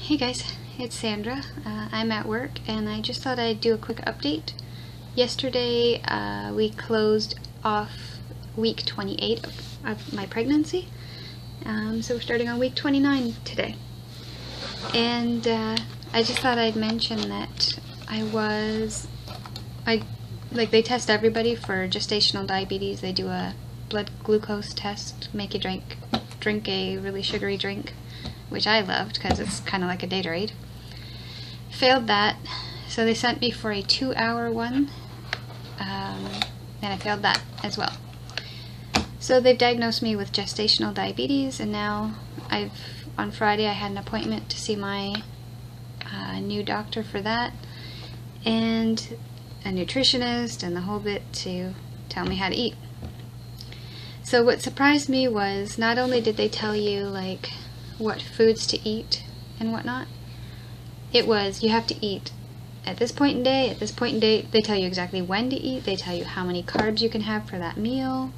Hey guys, it's Sandra. I'm at work and I just thought I'd do a quick update. Yesterday we closed off week 28 of my pregnancy, so we're starting on week 29 today. And I just thought I'd mention that they test everybody for gestational diabetes. They do a blood glucose test, make you drink a really sugary drink, which I loved because it's kind of like a Gatorade. Failed that, so they sent me for a 2-hour one, and I failed that as well. So they've diagnosed me with gestational diabetes, and now on Friday I had an appointment to see my new doctor for that, and a nutritionist and the whole bit to tell me how to eat. So what surprised me was not only did they tell you like what foods to eat and whatnot, it was you have to eat at this point in day, at this point in date. They tell you exactly when to eat, they tell you how many carbs you can have for that meal.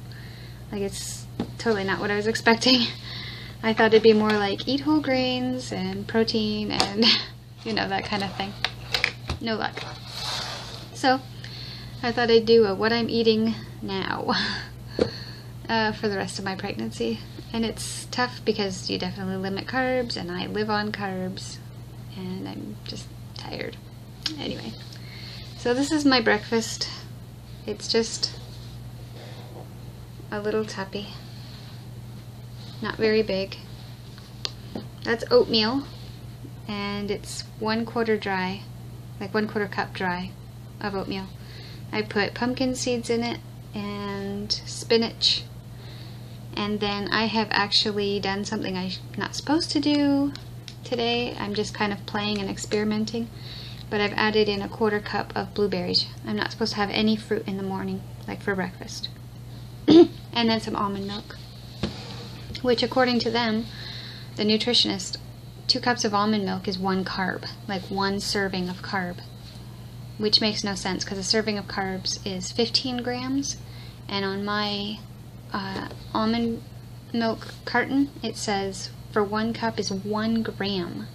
Like, it's totally not what I was expecting. I thought it'd be more like eat whole grains and protein and you know, that kind of thing. No luck. So I thought I'd do a what I'm eating now for the rest of my pregnancy. And it's tough because you definitely limit carbs, and I live on carbs, and I'm just tired. Anyway, so this is my breakfast. It's just a little tuppy, not very big. That's oatmeal, and it's 1/4 dry, like 1/4 cup dry of oatmeal. I put pumpkin seeds in it and spinach. And then I have actually done something I'm not supposed to do today. I'm just kind of playing and experimenting. But I've added in a 1/4 cup of blueberries. I'm not supposed to have any fruit in the morning, like for breakfast. And then some almond milk. Which, according to them, the nutritionist, 2 cups of almond milk is 1 carb. Like 1 serving of carb. Which makes no sense, because a serving of carbs is 15 grams. And on my almond milk carton, it says for 1 cup is 1 gram.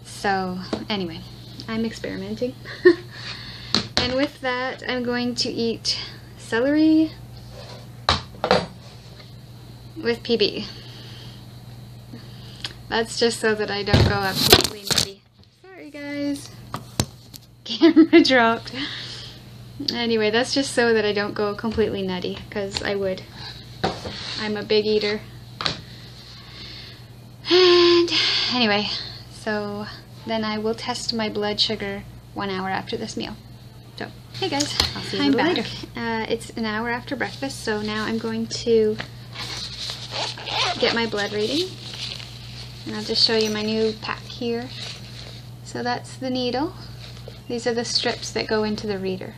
So anyway, I'm experimenting. And with that, I'm going to eat celery with PB. That's just so that I don't go absolutely nutty. Sorry guys, camera dropped. Anyway, that's just so that I don't go completely nutty, because I would. I'm a big eater. And anyway, so then I will test my blood sugar 1 hour after this meal. So, hey guys, I'll see you a little later. It's an hour after breakfast, so now I'm going to get my blood reading. And I'll just show you my new pack here. So that's the needle. These are the strips that go into the reader.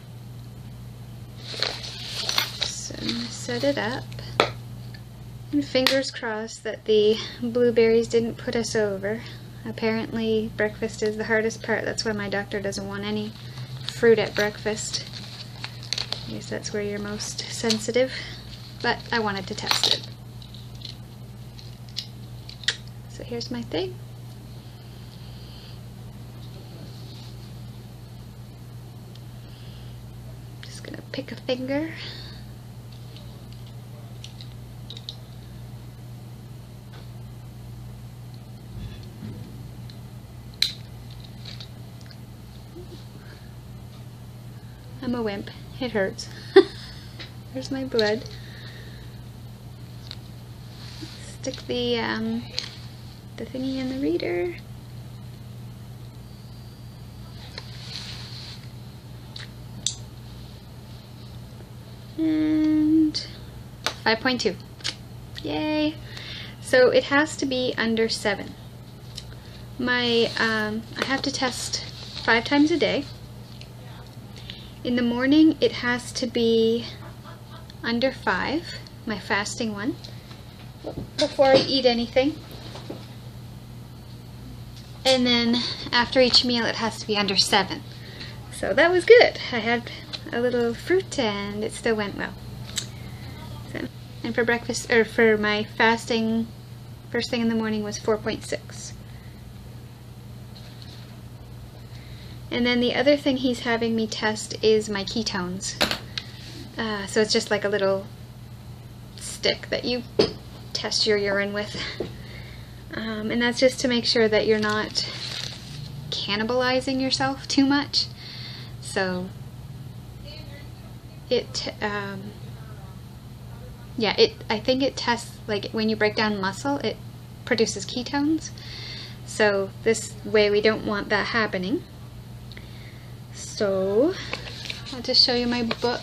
So I'm going to set it up, and fingers crossed that the blueberries didn't put us over. Apparently breakfast is the hardest part. That's why my doctor doesn't want any fruit at breakfast. I guess that's where you're most sensitive, but I wanted to test it. So here's my thing. Just gonna pick a finger. I'm a wimp. It hurts. There's my blood. Stick the thingy in the reader. And 5.2. Yay! So it has to be under 7. I have to test 5 times a day. In the morning, it has to be under 5, my fasting one, before I eat anything. And then after each meal, it has to be under 7. So that was good. I had a little fruit and it still went well. So, and for breakfast, or for my fasting, first thing in the morning was 4.6. And then the other thing he's having me test is my ketones. So it's just like a little stick that you test your urine with. And that's just to make sure that you're not cannibalizing yourself too much. So I think it tests, like when you break down muscle, it produces ketones. So this way we don't want that happening. So I'll just show you my book.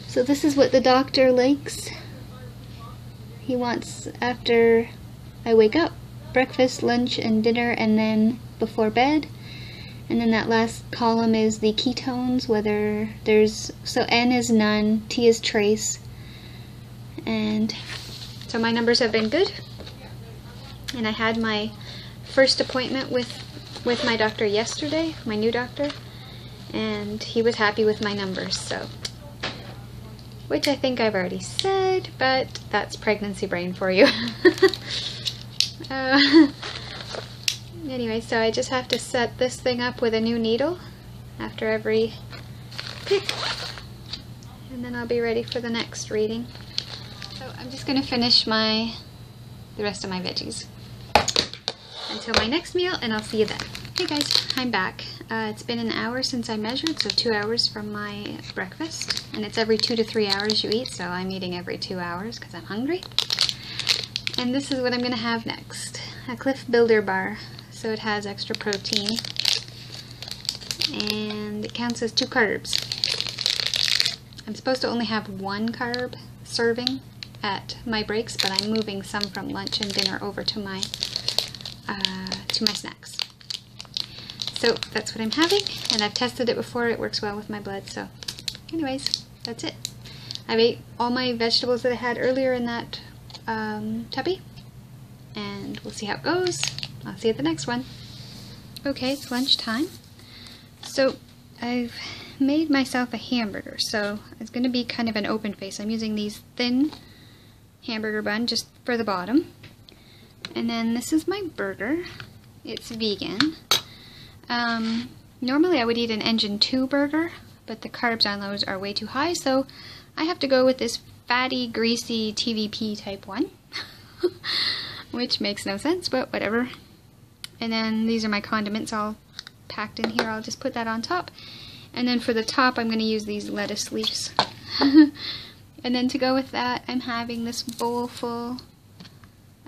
So this is what the doctor likes. He wants, after I wake up, breakfast, lunch, and dinner, and then before bed. And then that last column is the ketones, whether there's, so N is none, T is trace. And so my numbers have been good. And I had my first appointment with my doctor yesterday, my new doctor, and he was happy with my numbers, so, which I think I've already said, but that's pregnancy brain for you. Anyway, so I just have to set this thing up with a new needle after every pick, and then I'll be ready for the next reading. So I'm just going to finish the rest of my veggies until my next meal, and I'll see you then. Hey guys, I'm back. It's been an hour since I measured, so 2 hours from my breakfast, and it's every 2 to 3 hours you eat, so I'm eating every 2 hours because I'm hungry. And this is what I'm going to have next. A Cliff Builder bar. So it has extra protein, and it counts as 2 carbs. I'm supposed to only have 1 carb serving at my breaks, but I'm moving some from lunch and dinner over to my snacks. So that's what I'm having, and I've tested it before. It works well with my blood. So anyways, that's it. I've ate all my vegetables that I had earlier in that tubby, and we'll see how it goes. I'll see you at the next one. Okay, it's lunchtime. So I've made myself a hamburger. So it's going to be kind of an open face. I'm using these thin hamburger bun just for the bottom. And then this is my burger. It's vegan. Normally I would eat an Engine 2 burger, but the carbs on those are way too high, so I have to go with this fatty, greasy TVP type 1. Which makes no sense, but whatever. And then these are my condiments all packed in here. I'll just put that on top. And then for the top, I'm going to use these lettuce leaves. And then to go with that, I'm having this bowl full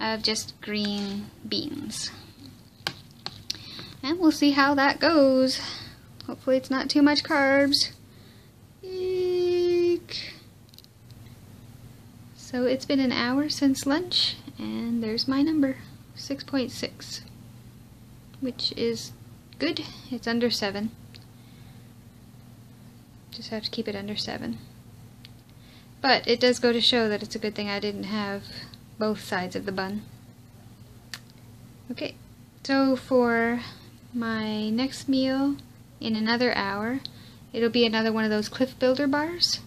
of just green beans. And we'll see how that goes. Hopefully it's not too much carbs. Eek. So it's been an hour since lunch, and there's my number, 6.6, which is good. It's under 7. Just have to keep it under 7. But it does go to show that it's a good thing I didn't have both sides of the bun. Okay, so for my next meal in another hour, it'll be another one of those Cliff Builder bars.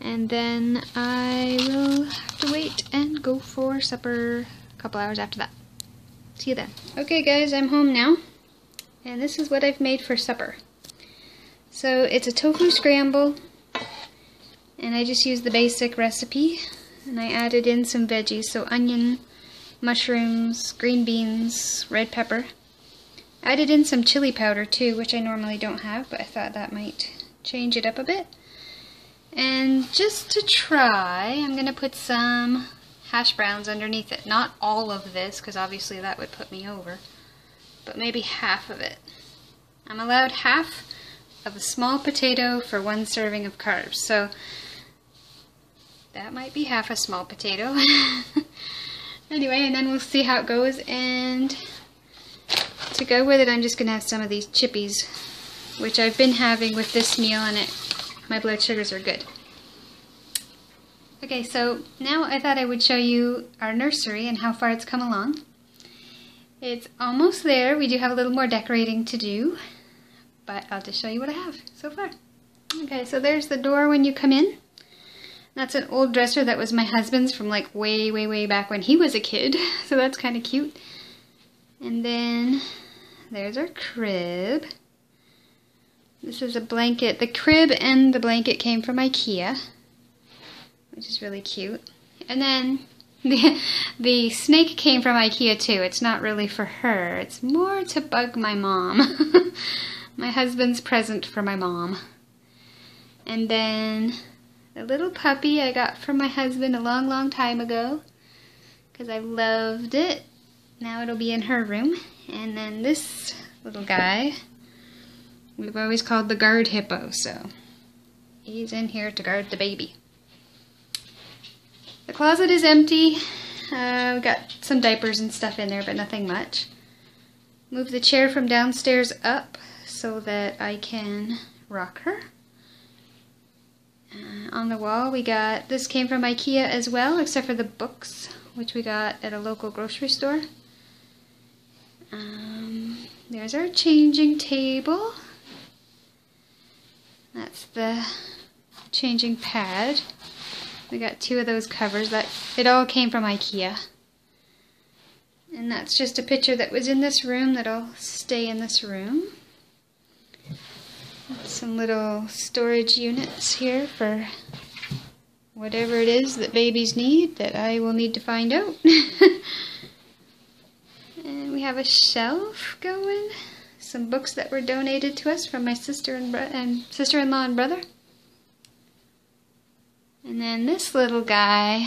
And then I will have to wait and go for supper a couple hours after that. See you then. Okay guys, I'm home now. And this is what I've made for supper. So it's a tofu scramble. And I just used the basic recipe. And I added in some veggies. So onion, mushrooms, green beans, red pepper. I added in some chili powder too, which I normally don't have, but I thought that might change it up a bit. And just to try, I'm going to put some hash browns underneath it. Not all of this, because obviously that would put me over, but maybe half of it. I'm allowed half of a small potato for 1 serving of carbs, so that might be half a small potato. Anyway, and then we'll see how it goes, and to go with it, I'm just going to have some of these chippies, which I've been having with this meal, and my blood sugars are good. Okay, so now I thought I would show you our nursery and how far it's come along. It's almost there. We do have a little more decorating to do, but I'll just show you what I have so far. Okay, so there's the door when you come in. That's an old dresser that was my husband's from like way, way, way back when he was a kid, so that's kind of cute. And then there's our crib. This is a blanket. The crib and the blanket came from IKEA, which is really cute. And then the snake came from IKEA too. It's not really for her. It's more to bug my mom. My husband's present for my mom. And then the little puppy I got from my husband a long, long time ago because I loved it. Now it'll be in her room. And then this little guy, we've always called the guard hippo, so he's in here to guard the baby. The closet is empty. We got some diapers and stuff in there, but nothing much. Move the chair from downstairs up so that I can rock her. On the wall we got, this came from IKEA as well, except for the books, which we got at a local grocery store. There's our changing table. That's the changing pad. We got 2 of those covers. That it all came from IKEA. And that's just a picture that was in this room that'll stay in this room. Some little storage units here for whatever it is that babies need that I will need to find out. And we have a shelf going. Some books that were donated to us from my sister-in-law and brother. And then this little guy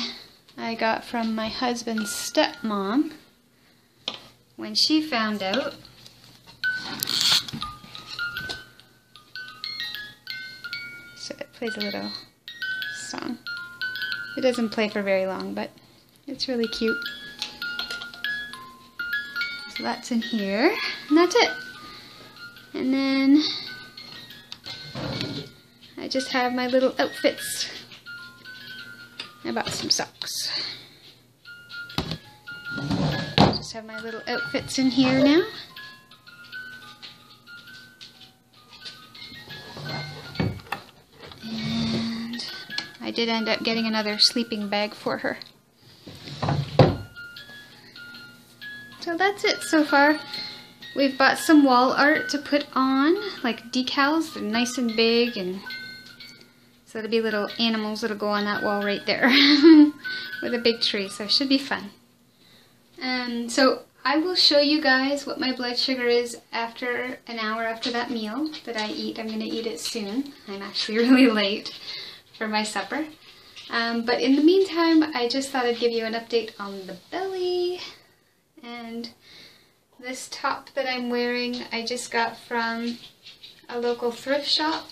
I got from my husband's stepmom when she found out. So it plays a little song. It doesn't play for very long, but it's really cute. So that's in here, and that's it. And then I just have my little outfits. I bought some socks. Just have my little outfits in here now. And I did end up getting another sleeping bag for her. So that's it so far. We've bought some wall art to put on, like decals. They're nice and big, and so there'll be little animals that'll go on that wall right there with a big tree, so it should be fun. So I will show you guys what my blood sugar is after an hour after that meal that I eat. I'm going to eat it soon. I'm actually really late for my supper. But in the meantime, I just thought I'd give you an update on the belly. And this top that I'm wearing, I just got from a local thrift shop.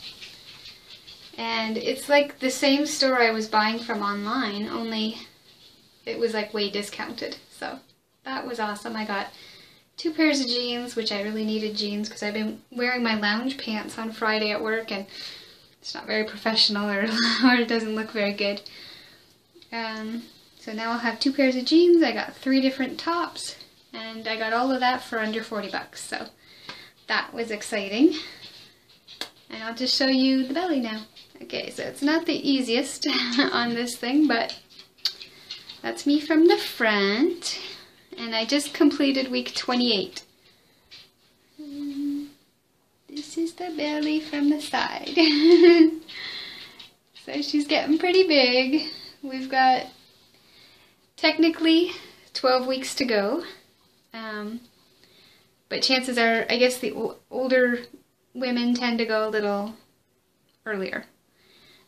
And it's like the same store I was buying from online, only it was like way discounted. So that was awesome. I got 2 pairs of jeans, which I really needed jeans because I've been wearing my lounge pants on Friday at work and it's not very professional or it doesn't look very good. So now I'll have 2 pairs of jeans. I got 3 different tops and I got all of that for under 40 bucks. So that was exciting. And I'll just show you the belly now. Okay, so it's not the easiest on this thing, but that's me from the front. And I just completed week 28. This is the belly from the side. So she's getting pretty big. We've got technically 12 weeks to go. But chances are, I guess the older women tend to go a little earlier.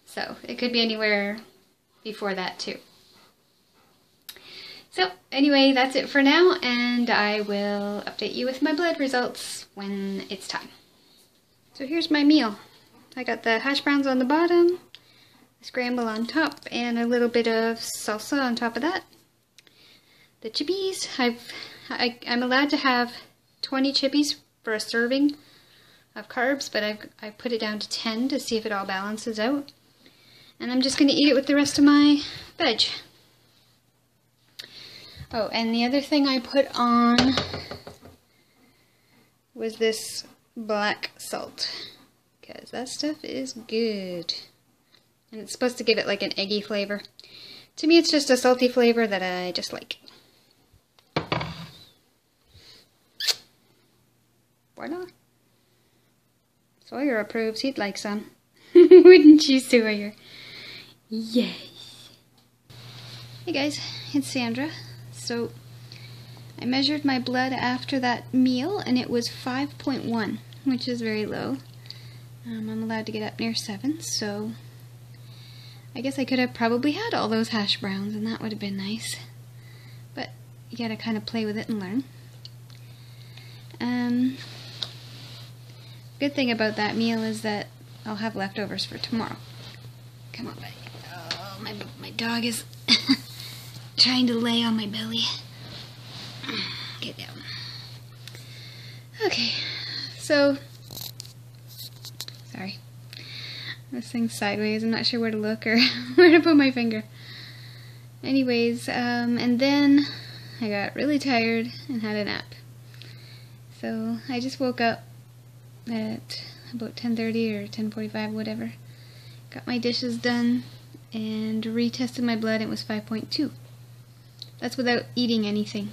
So it could be anywhere before that too. So anyway, that's it for now, and I will update you with my blood results when it's time. So here's my meal. I got the hash browns on the bottom, scramble on top, and a little bit of salsa on top of that. The chippies, I'm allowed to have 20 chippies for a serving of carbs, but I put it down to 10 to see if it all balances out. And I'm just going to eat it with the rest of my veg. Oh, and the other thing I put on was this black salt, because that stuff is good. And it's supposed to give it like an eggy flavor. To me, it's just a salty flavor that I just like. Voila. Sawyer approves. He'd like some. Wouldn't you, Sawyer? Yes. Hey guys, it's Sandra. So, I measured my blood after that meal and it was 5.1, which is very low. I'm allowed to get up near 7, so I guess I could have probably had all those hash browns and that would have been nice. But you gotta kind of play with it and learn. Good thing about that meal is that I'll have leftovers for tomorrow. Come on, buddy. Oh, my dog is trying to lay on my belly. Get down. Okay, so, sorry. This thing's sideways. I'm not sure where to look or where to put my finger. Anyways, and then I got really tired and had a nap. So I just woke up at about 10:30 or 10:45, whatever. Got my dishes done and retested my blood. It was 5.2. That's without eating anything.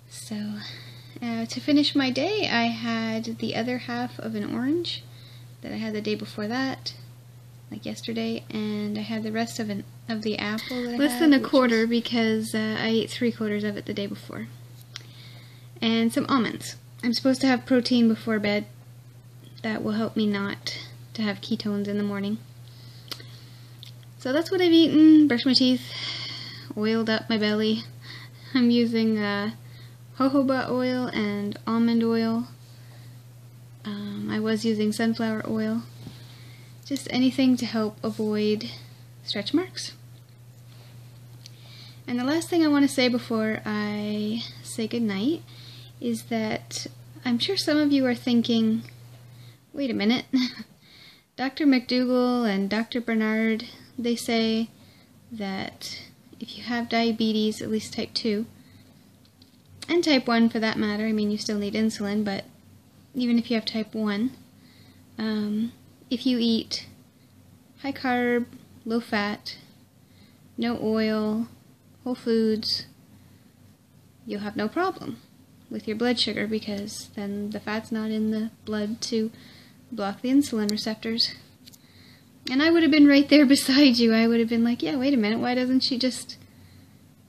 So to finish my day, I had the other half of an orange that I had the day before that, like yesterday, and I had the rest of the apple that I had. Less than a quarter because I ate 3/4 of it the day before. And some almonds. I'm supposed to have protein before bed. That will help me not to have ketones in the morning. So that's what I've eaten. Brushed my teeth, oiled up my belly. I'm using jojoba oil and almond oil. I was using sunflower oil. Just anything to help avoid stretch marks. And the last thing I want to say before I say goodnight is that I'm sure some of you are thinking, wait a minute, Dr. McDougall and Dr. Bernard, they say that if you have diabetes, at least type 2, and type 1 for that matter, I mean you still need insulin, but even if you have type 1, if you eat high carb, low fat, no oil, whole foods, you'll have no problem with your blood sugar because then the fat's not in the blood to block the insulin receptors. And I would have been right there beside you. I would have been like, yeah, wait a minute, why doesn't she just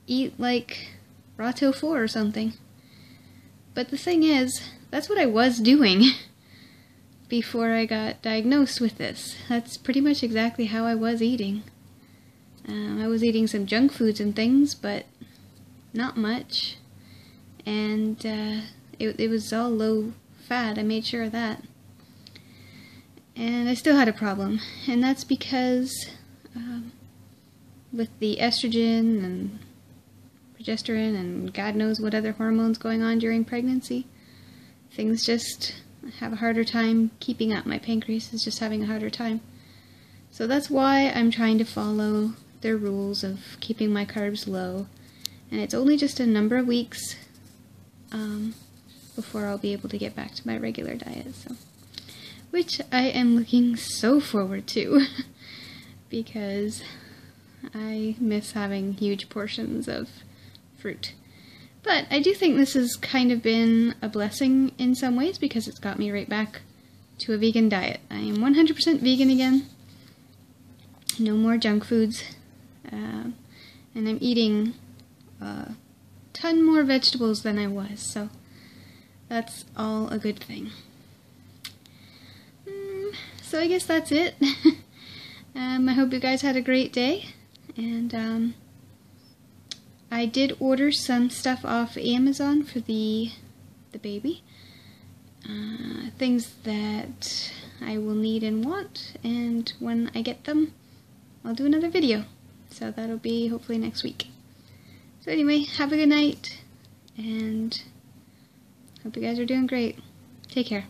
eat like raw tofu or something? But the thing is, that's what I was doing before I got diagnosed with this. That's pretty much exactly how I was eating. I was eating some junk foods and things, but not much. And it was all low fat. I made sure of that. And I still had a problem. And that's because with the estrogen and progesterone and God knows what other hormones going on during pregnancy, things just have a harder time keeping up. My pancreas is just having a harder time. So that's why I'm trying to follow their rules of keeping my carbs low. And it's only just a number of weeks before I'll be able to get back to my regular diet, so which I am looking so forward to because I miss having huge portions of fruit. But I do think this has kind of been a blessing in some ways because it's got me right back to a vegan diet. I am 100% vegan again. No more junk foods. And I'm eating a ton more vegetables than I was, so that's all a good thing. So I guess that's it. I hope you guys had a great day, and I did order some stuff off Amazon for the baby. Things that I will need and want, and when I get them, I'll do another video. So that'll be hopefully next week. So anyway, have a good night, and hope you guys are doing great. Take care.